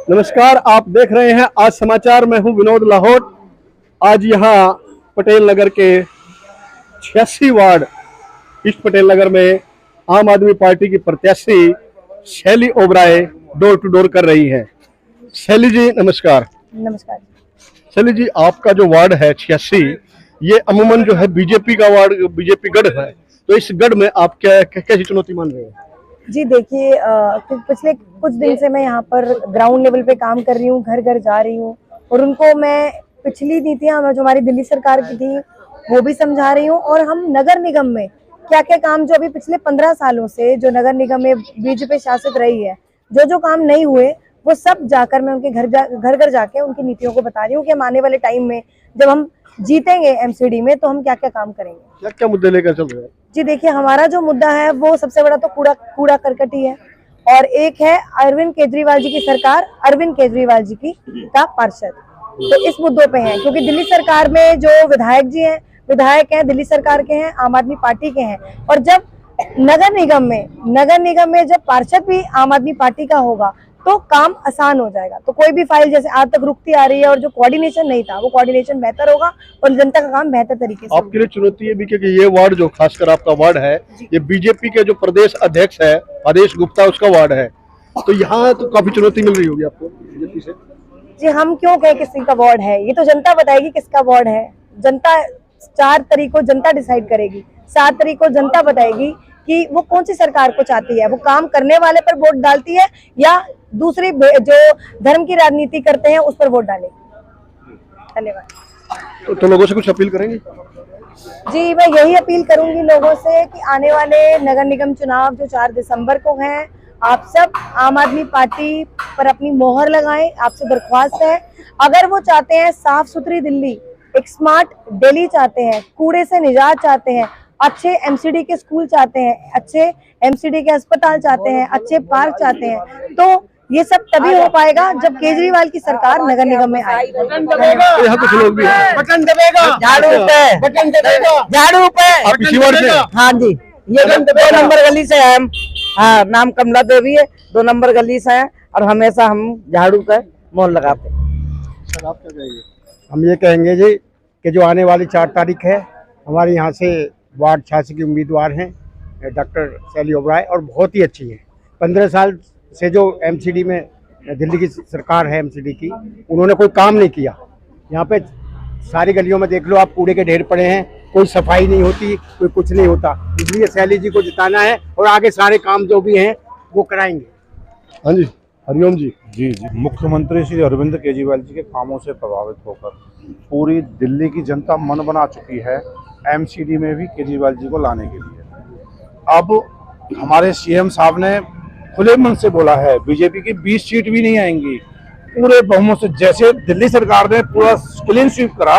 नमस्कार, आप देख रहे हैं आज समाचार। मैं हूं विनोद लाहौट। आज यहां पटेल नगर के 86 वार्ड ईस्ट पटेल नगर में आम आदमी पार्टी की प्रत्याशी शैली ओबराय डोर टू डोर कर रही हैं। शैली जी नमस्कार। नमस्कार। शैली जी, आपका जो वार्ड है 86, ये अमूमन जो है बीजेपी का वार्ड, बीजेपी गढ़ है, तो इस गढ़ में आप कैसी चुनौती मान रहे हैं? जी देखिए, पिछले कुछ दिन से मैं यहाँ पर ग्राउंड लेवल पे काम कर रही हूँ, घर घर जा रही हूँ और उनको मैं पिछली नीतियाँ जो हमारी दिल्ली सरकार की थी वो भी समझा रही हूँ। और हम नगर निगम में क्या क्या काम जो अभी पिछले 15 सालों से जो नगर निगम में बीजेपी शासित रही है, जो काम नहीं हुए वो सब जाकर मैं उनके घर घर जाके उनकी नीतियों को बता रही हूँ कि हम आने वाले टाइम में जब हम जीतेंगे एमसीडी में तो हम क्या क्या काम करेंगे। क्या क्या मुद्दे लेकर चल रहे हैं? जी देखिए, हमारा जो मुद्दा है वो सबसे बड़ा तो कूड़ा करकट ही है, और एक है अरविंद केजरीवाल जी की सरकार, अरविंद केजरीवाल जी की का पार्षद। तो इस मुद्दों पे है, क्योंकि दिल्ली सरकार में जो विधायक हैं दिल्ली सरकार के हैं, आम आदमी पार्टी के हैं, और जब नगर निगम में जब पार्षद भी आम आदमी पार्टी का होगा तो काम आसान हो जाएगा। तो कोई भी फाइल जैसे आज तक रुकती आ रही है और जो कोऑर्डिनेशन नहीं था वो कोऑर्डिनेशन बेहतर होगा और जनता का काम बेहतर तरीके से। आपके लिए चुनौती ये भी क्योंकि ये वार्ड जो खासकर आपका वार्ड है, ये बीजेपी के जो प्रदेश अध्यक्ष है आदेश गुप्ता, उसका वार्ड है, तो यहाँ तो काफी चुनौती मिल रही होगी आपको बीजेपी से। जी, हम क्यों कहें किसी का वार्ड है, ये तो जनता बताएगी किसका वार्ड है। जनता 4 तारीख को जनता डिसाइड करेगी, 7 तारीख को जनता बताएगी कि वो कौन सी सरकार को चाहती है। वो काम करने वाले पर वोट डालती है या दूसरी जो धर्म की राजनीति करते हैं उस पर वोट डालेगी। धन्यवाद। तो लोगों से कुछ अपील करेंगे? जी, मैं यही अपील करूंगी लोगों से कि आने वाले नगर निगम चुनाव जो 4 दिसंबर को हैं, आप सब आम आदमी पार्टी पर अपनी मोहर लगाएं। आपसे दरख्वास्त है, अगर वो चाहते हैं साफ सुथरी दिल्ली, एक स्मार्ट दिल्ली चाहते हैं, कूड़े से निजात चाहते हैं, अच्छे एमसीडी के स्कूल चाहते हैं, अच्छे एमसीडी के अस्पताल चाहते हैं, अच्छे पार्क चाहते हैं, तो ये सब तभी हो पाएगा जब केजरीवाल की सरकार नगर निगम में आए। यहाँ कुछ लोग भी हैं। बटन दबेगा, झाड़ू पे, बटन दबेगा, झाड़ू पे। आप इसी वार्ड से? हाँ जी, ये 2 नंबर गली से है हम। हाँ, नाम कमला देवी है, 2 नंबर गली से है और हमेशा हम झाड़ू का मोहर लगाते हैं। सर आप क्या कहेंगे? हम ये कहेंगे जी कि जो आने वाली 4 तारीख है, हमारे यहाँ से वार्ड 86 की उम्मीदवार हैं डॉक्टर शैली ओबराय, और बहुत ही अच्छी है। 15 साल से जो एमसीडी में दिल्ली की सरकार है एमसीडी की, उन्होंने कोई काम नहीं किया। यहाँ पे सारी गलियों में देख लो आप, कूड़े के ढेर पड़े हैं, कोई सफाई नहीं होती, कोई कुछ नहीं होता। इसलिए शैली जी को जिताना है और आगे सारे काम जो भी हैं वो कराएंगे। हाँ जी, हरिओम जी। जी, मुख्यमंत्री श्री अरविंद केजरीवाल जी के कामों से प्रभावित होकर पूरी दिल्ली की जनता मन बना चुकी है एमसीडी में भी केजरीवाल जी को लाने के लिए। अब हमारे सीएम साहब ने खुले मन से बोला है बीजेपी की 20 सीट भी नहीं आएंगी, पूरे बहुमत से। जैसे दिल्ली सरकार ने पूरा क्लीन स्वीप करा,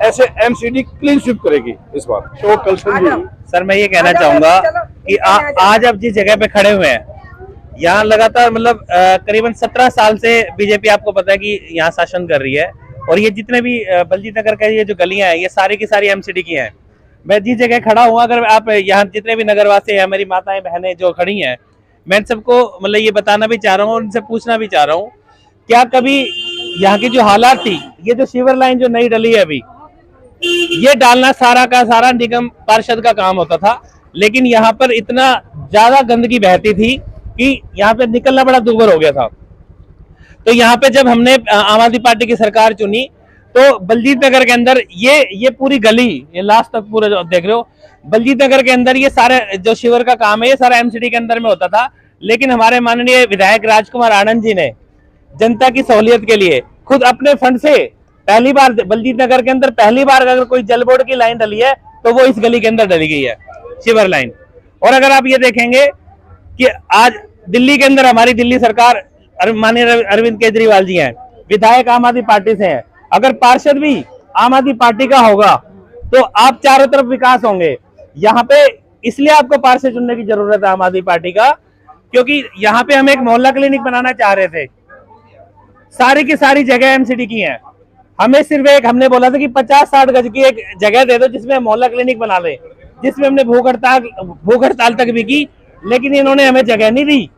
ऐसे एमसीडी क्लीन स्वीप करेगी इस बार। तो कलशन जी, सर मैं ये कहना चाहूंगा कि आज आप जिस जगह पे खड़े हुए हैं, यहाँ लगातार मतलब करीबन 17 साल से बीजेपी, आपको पता है कि यहाँ शासन कर रही है, और ये जितने भी बलजीत नगर का ये जो गलियां हैं, ये सारी की सारी एमसीडी की हैं। मैं जिस जगह खड़ा हुआ, अगर आप यहाँ जितने भी नगरवासी हैं, मेरी माताएं बहनें जो खड़ी हैं, मैं सबको मतलब ये बताना भी चाह रहा हूँ और उनसे पूछना भी चाह रहा हूँ, क्या कभी यहाँ की जो हालात थी, ये जो सीवर लाइन जो नई डली है अभी, ये डालना सारा का सारा निगम पार्षद का काम होता था, लेकिन यहाँ पर इतना ज्यादा गंदगी बहती थी कि यहाँ पे निकलना बड़ा दुर्भर हो गया था। तो यहाँ पे जब हमने आम आदमी पार्टी की सरकार चुनी, तो बलजीत नगर के अंदर ये पूरी गली, ये लास्ट तक पूरा जो देख रहे हो, बलजीत नगर के अंदर ये सारे जो शिविर का काम है, ये सारा एमसीडी के अंदर में होता था। लेकिन हमारे माननीय विधायक राजकुमार आनंद जी ने जनता की सहूलियत के लिए खुद अपने फंड से पहली बार बलजीत नगर के अंदर पहली बार अगर कोई जल बोर्ड की लाइन डली है तो वो इस गली के अंदर डली गई है, शिवर लाइन। और अगर आप ये देखेंगे कि आज दिल्ली के अंदर हमारी दिल्ली सरकार माननीय अरविंद केजरीवाल जी हैं, विधायक आम आदमी पार्टी से हैं, अगर पार्षद भी आम आदमी पार्टी का होगा तो आप चारों तरफ विकास होंगे। यहाँ पे इसलिए आपको पार्षद चुनने की जरूरत है आम आदमी पार्टी का, क्योंकि यहाँ पे हम एक मोहल्ला क्लिनिक बनाना चाह रहे थे, सारी की सारी जगह एमसीडी की हैं। हमें सिर्फ हमने बोला था कि 50-60 गज की एक जगह दे दो जिसमें मोहल्ला क्लिनिक बना ले, जिसमें हमने भूख हड़ताल तक भी की, लेकिन इन्होंने हमें जगह नहीं दी।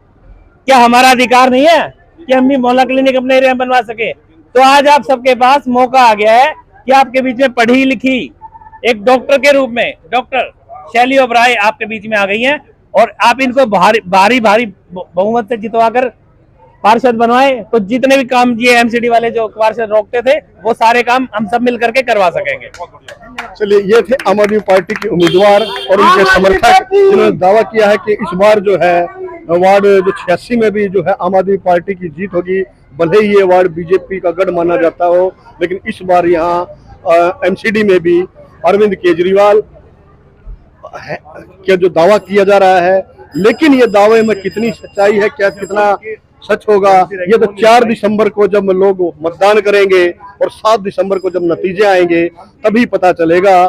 क्या हमारा अधिकार नहीं है? कि हम भी मोहल्ला क्लिनिक अपने एरिया में बनवा सके। तो आज आप सबके पास मौका आ गया है कि आपके बीच में पढ़ी लिखी एक डॉक्टर के रूप में डॉक्टर शैली ओबराय आपके बीच में आ गई हैं और आप इनको भारी बहुमत से जितवाकर पार्षद बनवाए, तो जितने भी काम ये एमसीडी वाले जो पार्षद रोकते थे वो सारे काम हम सब मिल करके करवा सकेंगे। चलिए, ये थे आम आदमी पार्टी के उम्मीदवार और उनके समर्थक जिन्होंने दावा किया है कि इस बार जो है वार्ड जो 86 में भी जो है आम आदमी पार्टी की जीत होगी। भले ही ये वार्ड बीजेपी का गढ़ माना जाता हो, लेकिन इस बार यहाँ एमसीडी में भी अरविंद केजरीवाल का जो दावा किया जा रहा है, लेकिन ये दावे में कितनी सच्चाई है, क्या कितना सच होगा, ये तो 4 दिसंबर को जब लोग मतदान करेंगे और 7 दिसंबर को जब नतीजे आएंगे तभी पता चलेगा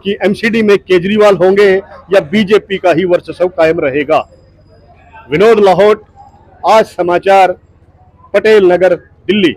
कि एमसीडी में केजरीवाल होंगे या बीजेपी का ही वर्चस्व कायम रहेगा। विनोद लाहौट, आज समाचार, पटेल नगर, दिल्ली।